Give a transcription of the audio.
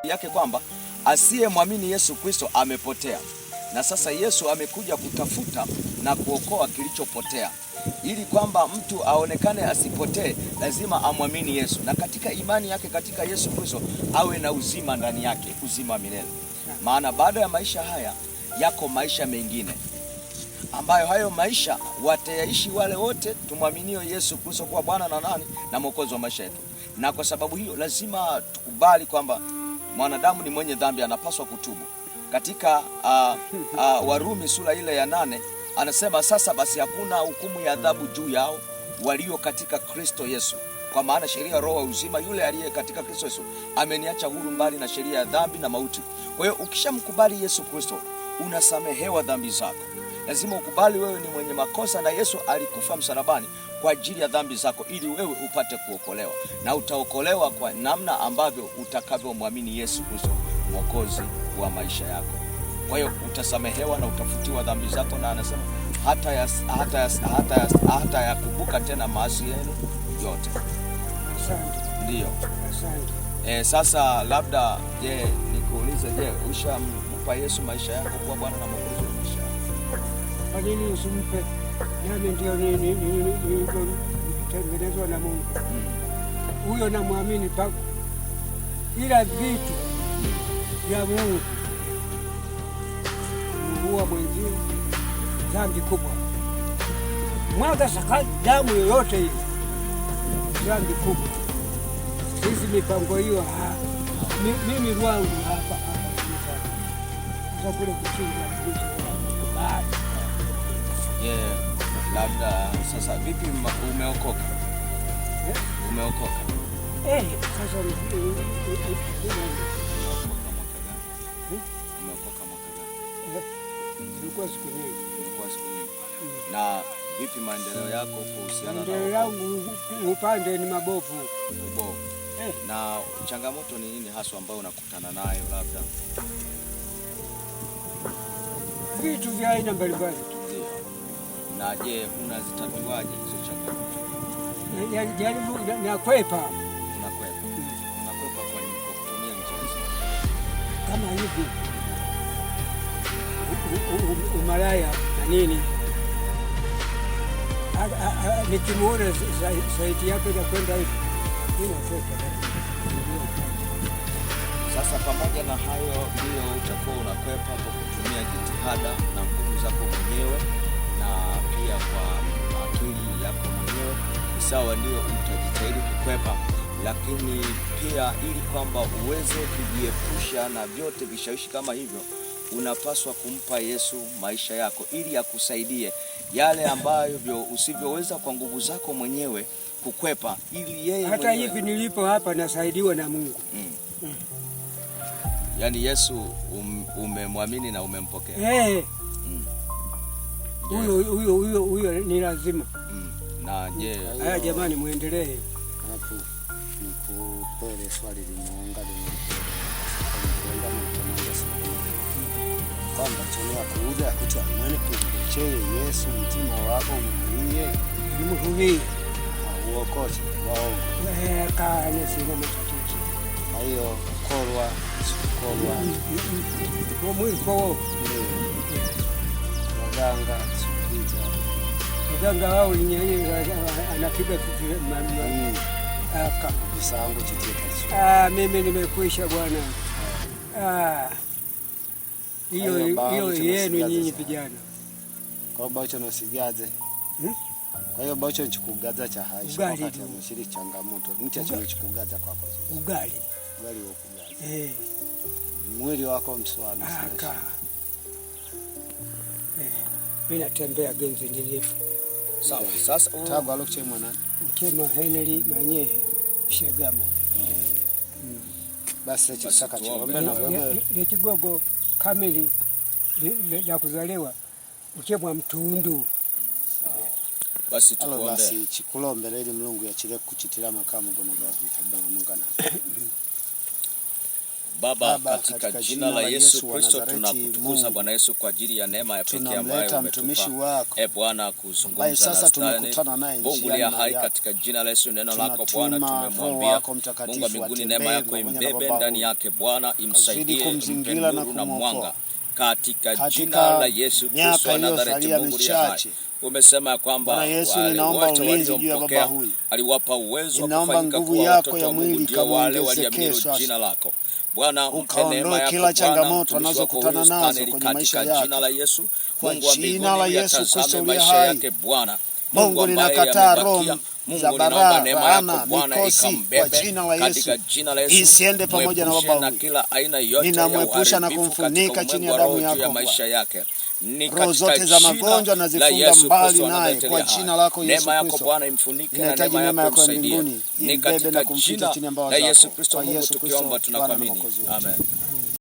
yake kwamba asiyemwamini Yesu Kristo amepotea, na sasa Yesu amekuja kutafuta na kuokoa kilichopotea, ili kwamba mtu aonekane asipotee, lazima amwamini Yesu, na katika imani yake katika Yesu Kristo awe na uzima ndani yake, uzima wa milele. Maana baada ya maisha haya yako maisha mengine, ambayo hayo maisha watayaishi wale wote tumwaminio Yesu Kristo kuwa Bwana na nani na Mwokozi wa maisha yetu. Na kwa sababu hiyo lazima tukubali kwamba mwanadamu ni mwenye dhambi, anapaswa kutubu. Katika Warumi sura ile ya 8 anasema, sasa basi hakuna hukumu ya adhabu juu yao walio katika Kristo Yesu, kwa maana sheria ya roho wa uzima yule aliye katika Kristo Yesu ameniacha huru mbali na sheria ya dhambi na mauti. Kwa hiyo ukishamkubali Yesu Kristo unasamehewa dhambi zako. Lazima ukubali wewe ni mwenye makosa na Yesu alikufa msalabani kwa ajili ya dhambi zako ili wewe upate kuokolewa, na utaokolewa kwa namna ambavyo utakavyomwamini Yesu Kristo Mwokozi wa maisha yako. Kwa hiyo utasamehewa na utafutiwa dhambi zako, na anasema hata yakumbuka tena maasi yenu yote. Asante. Ndio. Asante. Sasa labda nikuulize, ushampa Yesu maisha yako kuwa Bwana na Mwokozi wa maisha yako? Kwa nini usimpe? Nami ndio nilitengenezwa na Mungu. Huyo namwamini pako, ila vitu vya Mungu huwa mwenzio dhambi kubwa. Mwaga sakati damu yoyote hivi, dhambi kubwa. Hizi mipango hiyo mimi wangu hapa kwa kule kuchinja bali. Labda sasa vipi umeokoka? Umeokoka? Sasa umeokoka mwaka gani? Ilikuwa siku nyingi. Na vipi maendeleo yako kuhusiana na maendeleo yangu? Upande ni mabovu. Na changamoto ni nini hasa ambayo unakutana nayo? Labda vitu vya aina mbalimbali. Na je, unazitatuaje hizo changamoto? Jaribu nakwepa. Unakwepa kwa nini? Kwa kutumia njia kama hivi, umalaya na nini. Nikimuona saiti yake na kwenda hivi, ninakwepa. Sasa pamoja na hayo ndio utakuwa unakwepa kwa kutumia jitihada na nguvu zako mwenyewe na pia kwa akili yako mwenyewe. Sawa, ndio utajitahidi kukwepa, lakini pia ili kwamba uweze kujiepusha na vyote vishawishi kama hivyo, unapaswa kumpa Yesu maisha yako ili akusaidie yale ambayo usivyoweza kwa nguvu zako mwenyewe kukwepa, ili yeye hata mwenyewe. Hivi nilipo hapa nasaidiwa na Mungu. Yaani Yesu umemwamini na umempokea. Huyo ni lazima. Na je, haya jamani, muendelee. Hapo nikupole swali limeungana kwamba tunaona kuja kutoa maana kuchele Yesu mtima wako mwenyewe nimhubiri uokote waongo kana sina matatizo. Hayo korwa kwa mwili kwa waganga mganga wao nyenye anapiga mami bisangu chiteka. Mimi nimekwisha bwana. Hiyo yenu nyinyi vijana. Kwa bacho nosigaze. Kwa hiyo bacho nchikugaza cha haisha wakati ya mshiri changamoto. Mcha chino chikugaza kwa kwa. Ugali wa kugaza. Mwili wako mswali sana. Mimi natembea genzi nilipo. Sawa. Sasa tabu aloche mwana Mkema Henry Manyehe Shegamo. Basi chasaka chombe na wewe ni kigogo kamili ya kuzaliwa ukemwa mtundu. Basi tuombe. Basi chikulombe ili Mungu yachile kuchitira makamu gono gavi tabanga mungana. Baba, katika jina la Yesu Kristo tunakutukuza Bwana Yesu kwa ajili ya neema ya pekee ambayo umetupa. Bwana kuzungumza nasi. Mungu aliye hai, katika jina la Yesu neno lako Bwana tumemwambia Mungu wa mbinguni neema yako imbebe ndani yake Bwana, imsaidie, impe nuru na mwanga katika jina la Yesu Kristo wa Nazareti. Mungu aliye hai, umesema kwamba wale wote waliompokea aliwapa uwezo wa kufanyika kuwa watoto wa Mungu, ndio wale walioamini jina lako. Bwana, mpe neema yako kila changamoto anazokutana nazo kwenye maisha yake. Jina la Yesu, Mungu wa mbinguni yatazame maisha yake Bwana. Mungu ninakataa roho za baraka, laana, mikosi kwa jina la Yesu. Isiende pamoja na baba huyu. Ninamwepusha na kumfunika chini ya damu yako maisha yake. Roho zote za magonjwa nazifunga mbali naye kwa jina lako Yesu Kristo. Ninahitaji neema yako ya mbinguni imbebe na kumficha chini ya mbawa zako. Yesu Kristo Mungu tukiomba tunakuamini. Amen.